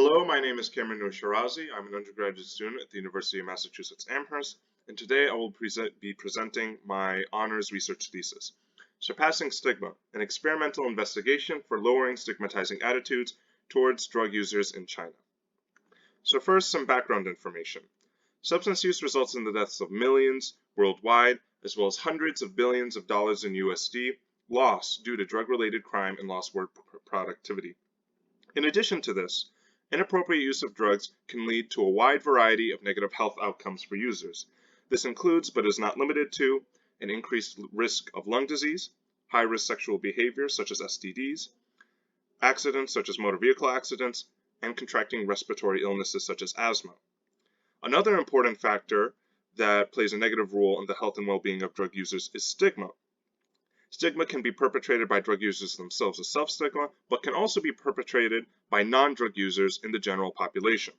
Hello, my name is Kamran Noori-Shirazi. I'm an undergraduate student at the University of Massachusetts Amherst, and today I will be presenting my honors research thesis, Surpassing Stigma, an experimental investigation for lowering stigmatizing attitudes towards drug users in China. So first, some background information. Substance use results in the deaths of millions worldwide, as well as hundreds of billions of dollars in USD lost due to drug-related crime and lost work productivity. In addition to this, inappropriate use of drugs can lead to a wide variety of negative health outcomes for users. This includes, but is not limited to, an increased risk of lung disease, high-risk sexual behavior such as STDs, accidents such as motor vehicle accidents, and contracting respiratory illnesses such as asthma. Another important factor that plays a negative role in the health and well-being of drug users is stigma. Stigma can be perpetrated by drug users themselves as self-stigma, but can also be perpetrated by non-drug users in the general population.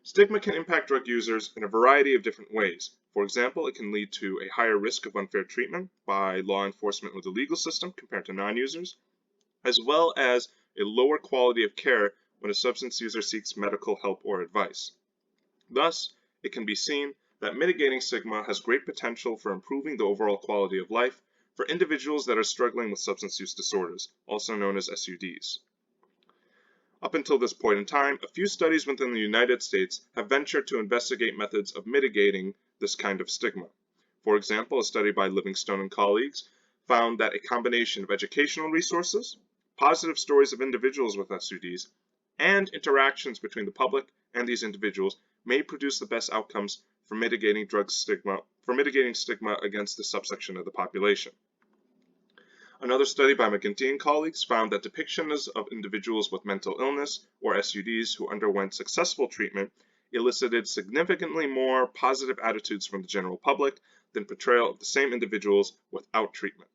Stigma can impact drug users in a variety of different ways. For example, it can lead to a higher risk of unfair treatment by law enforcement or the legal system compared to non-users, as well as a lower quality of care when a substance user seeks medical help or advice. Thus, it can be seen that mitigating stigma has great potential for improving the overall quality of life for individuals that are struggling with substance use disorders, also known as SUDs. Up until this point in time, a few studies within the United States have ventured to investigate methods of mitigating this kind of stigma. For example, a study by Livingstone and colleagues found that a combination of educational resources, positive stories of individuals with SUDs, and interactions between the public and these individuals may produce the best outcomes for mitigating stigma against this subsection of the population. Another study by McGinty and colleagues found that depictions of individuals with mental illness or SUDs who underwent successful treatment elicited significantly more positive attitudes from the general public than portrayal of the same individuals without treatment.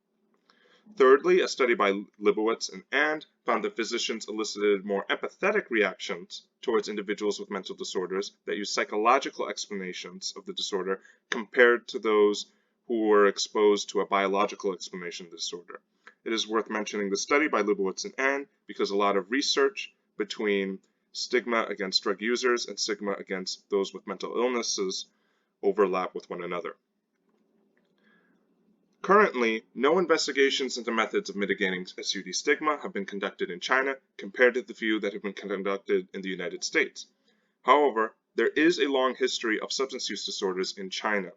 Thirdly, a study by Libowitz and And found that physicians elicited more empathetic reactions towards individuals with mental disorders that use psychological explanations of the disorder compared to those who were exposed to a biological explanation of the disorder. It is worth mentioning the study by Libowitz and And because a lot of research between stigma against drug users and stigma against those with mental illnesses overlap with one another. Currently, no investigations into methods of mitigating SUD stigma have been conducted in China compared to the few that have been conducted in the United States. However, there is a long history of substance use disorders in China.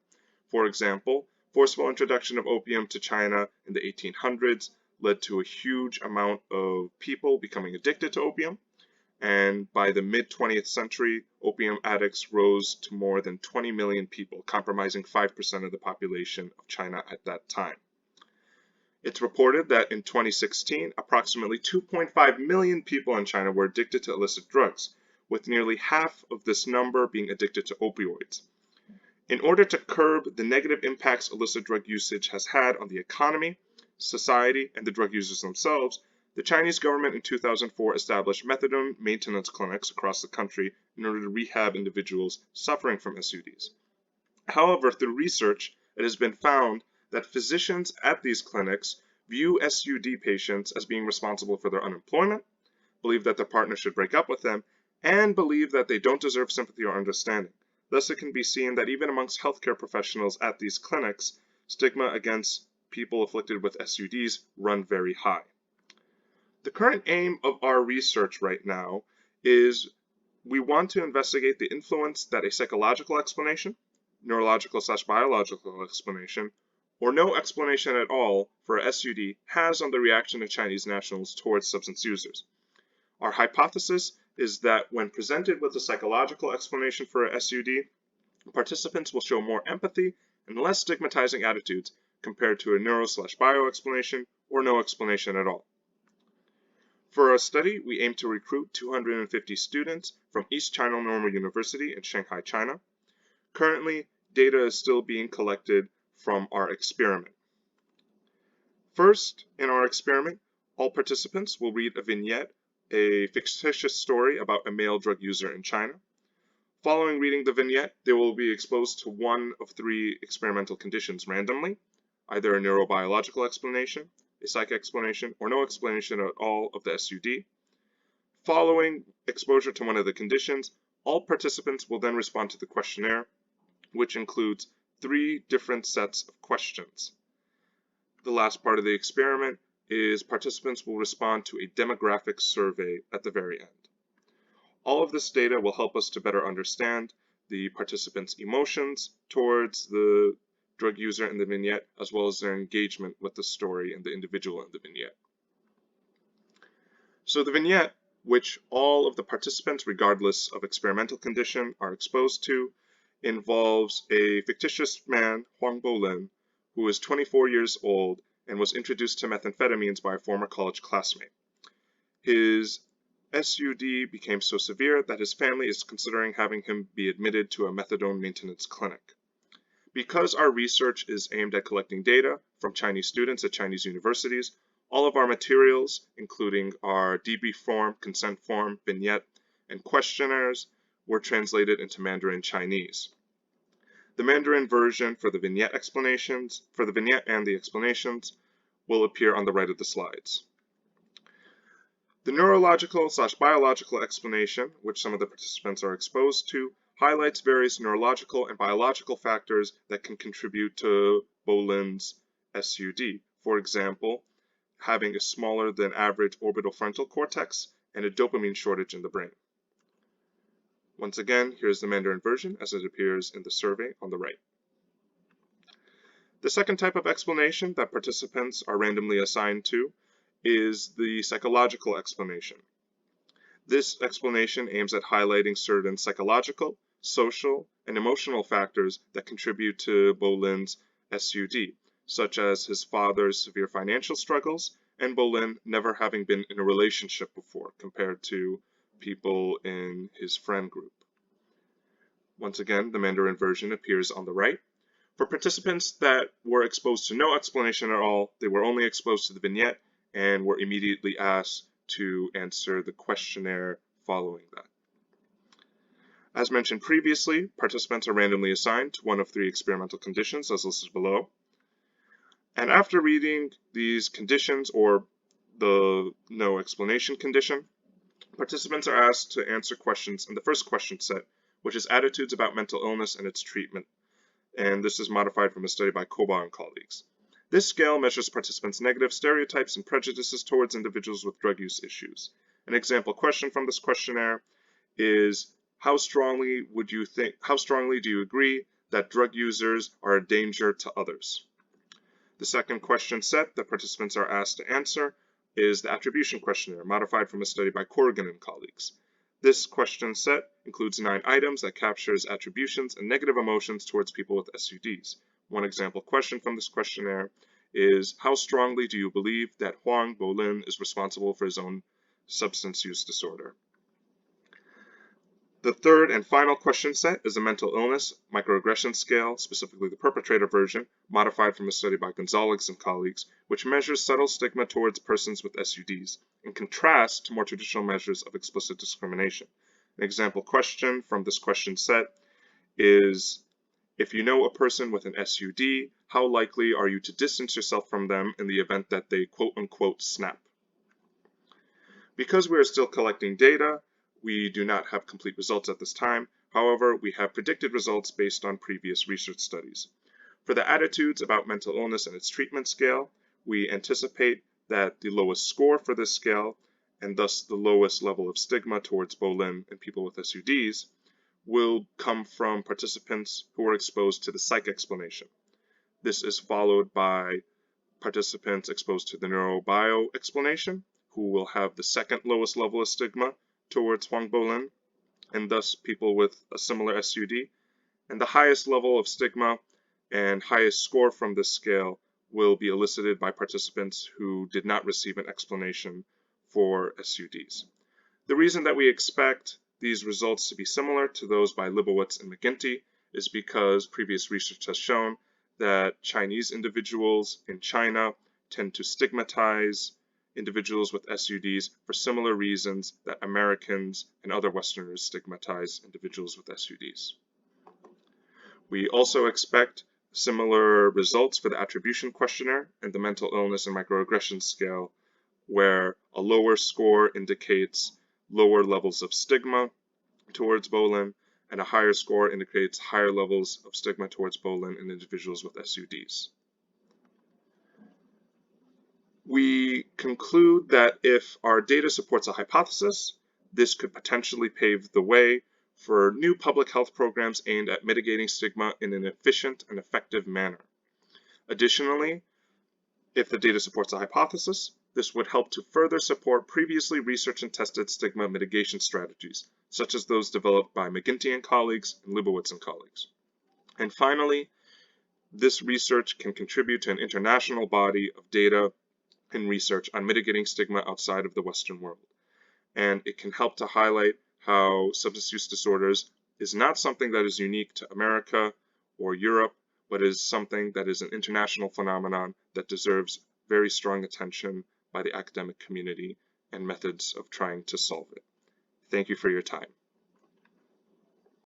For example, forceful introduction of opium to China in the 1800s led to a huge amount of people becoming addicted to opium. And by the mid-20th century, opium addicts rose to more than 20 million people, comprising 5% of the population of China at that time. It's reported that in 2016, approximately 2.5 million people in China were addicted to illicit drugs, with nearly half of this number being addicted to opioids. In order to curb the negative impacts illicit drug usage has had on the economy, society, and the drug users themselves, the Chinese government in 2004 established methadone maintenance clinics across the country in order to rehab individuals suffering from SUDs. However, through research, it has been found that physicians at these clinics view SUD patients as being responsible for their unemployment, believe that their partner should break up with them, and believe that they don't deserve sympathy or understanding. Thus, it can be seen that even amongst healthcare professionals at these clinics, stigma against people afflicted with SUDs run very high. The current aim of our research right now is we want to investigate the influence that a psychological explanation, neurological/biological explanation, or no explanation at all for a SUD has on the reaction of Chinese nationals towards substance users. Our hypothesis is that when presented with a psychological explanation for a SUD, participants will show more empathy and less stigmatizing attitudes compared to a neuro/bio explanation or no explanation at all. For our study, we aim to recruit 250 students from East China Normal University in Shanghai, China. Currently, data is still being collected from our experiment. First, in our experiment, all participants will read a vignette, a fictitious story about a male drug user in China. Following reading the vignette, they will be exposed to one of three experimental conditions randomly, either a neurobiological explanation, a psych explanation, or no explanation at all of the SUD. Following exposure to one of the conditions, all participants will then respond to the questionnaire, which includes 3 different sets of questions. The last part of the experiment is participants will respond to a demographic survey at the very end. All of this data will help us to better understand the participants' emotions towards the drug user in the vignette, as well as their engagement with the story and the individual in the vignette. So the vignette, which all of the participants, regardless of experimental condition, are exposed to, involves a fictitious man, Huang Bolin, who is 24 years old and was introduced to methamphetamines by a former college classmate. His SUD became so severe that his family is considering having him be admitted to a methadone maintenance clinic. Because our research is aimed at collecting data from Chinese students at Chinese universities, all of our materials, including our debrief form, consent form, vignette, and questionnaires, were translated into Mandarin Chinese. The Mandarin version for the vignette and the explanations will appear on the right of the slides. The neurological/biological explanation, which some of the participants are exposed to, highlights various neurological and biological factors that can contribute to Bolin's SUD. For example, having a smaller than average orbital frontal cortex and a dopamine shortage in the brain. Once again, here's the Mandarin version as it appears in the survey on the right. The second type of explanation that participants are randomly assigned to is the psychological explanation. This explanation aims at highlighting certain psychological, social, and emotional factors that contribute to Bolin's SUD, such as his father's severe financial struggles and Bolin never having been in a relationship before compared to people in his friend group. Once again, the Mandarin version appears on the right. For participants that were exposed to no explanation at all, they were only exposed to the vignette and were immediately asked to answer the questionnaire following that. As mentioned previously, participants are randomly assigned to one of 3 experimental conditions as listed below. And after reading these conditions, or the no explanation condition, participants are asked to answer questions in the first question set, which is attitudes about mental illness and its treatment. And this is modified from a study by Koba and colleagues. This scale measures participants' negative stereotypes and prejudices towards individuals with drug use issues. An example question from this questionnaire is, how strongly do you agree that drug users are a danger to others? The second question set that participants are asked to answer is the attribution questionnaire, modified from a study by Corrigan and colleagues. This question set includes 9 items that captures attributions and negative emotions towards people with SUDs. One example question from this questionnaire is, how strongly do you believe that Huang Bolin is responsible for his own substance use disorder? The third and final question set is a mental illness microaggression scale, specifically the perpetrator version, modified from a study by Gonzalez and colleagues, which measures subtle stigma towards persons with SUDs, in contrast to more traditional measures of explicit discrimination. An example question from this question set is, if you know a person with an SUD, how likely are you to distance yourself from them in the event that they quote-unquote snap? Because we are still collecting data, we do not have complete results at this time. However, we have predicted results based on previous research studies. For the attitudes about mental illness and its treatment scale, we anticipate that the lowest score for this scale, and thus the lowest level of stigma towards Bolin and people with SUDs, will come from participants who were exposed to the psych explanation. This is followed by participants exposed to the neurobio explanation, who will have the second lowest level of stigma towards Huang Bolin, and thus people with a similar SUD. And the highest level of stigma and highest score from this scale will be elicited by participants who did not receive an explanation for SUDs. The reason that we expect these results to be similar to those by Libowitz and McGinty is because previous research has shown that Chinese individuals in China tend to stigmatize individuals with SUDs for similar reasons that Americans and other Westerners stigmatize individuals with SUDs. We also expect similar results for the attribution questionnaire and the mental illness and microaggression scale, where a lower score indicates lower levels of stigma towards Bolin, and a higher score indicates higher levels of stigma towards Bolin in individuals with SUDs. We conclude that if our data supports a hypothesis, this could potentially pave the way for new public health programs aimed at mitigating stigma in an efficient and effective manner. Additionally, if the data supports a hypothesis, this would help to further support previously researched and tested stigma mitigation strategies, such as those developed by McGinty and colleagues and Leibowitz and colleagues. And finally, this research can contribute to an international body of data and research on mitigating stigma outside of the Western world. And it can help to highlight how substance use disorders is not something that is unique to America or Europe, but is something that is an international phenomenon that deserves very strong attention by the academic community and methods of trying to solve it. Thank you for your time.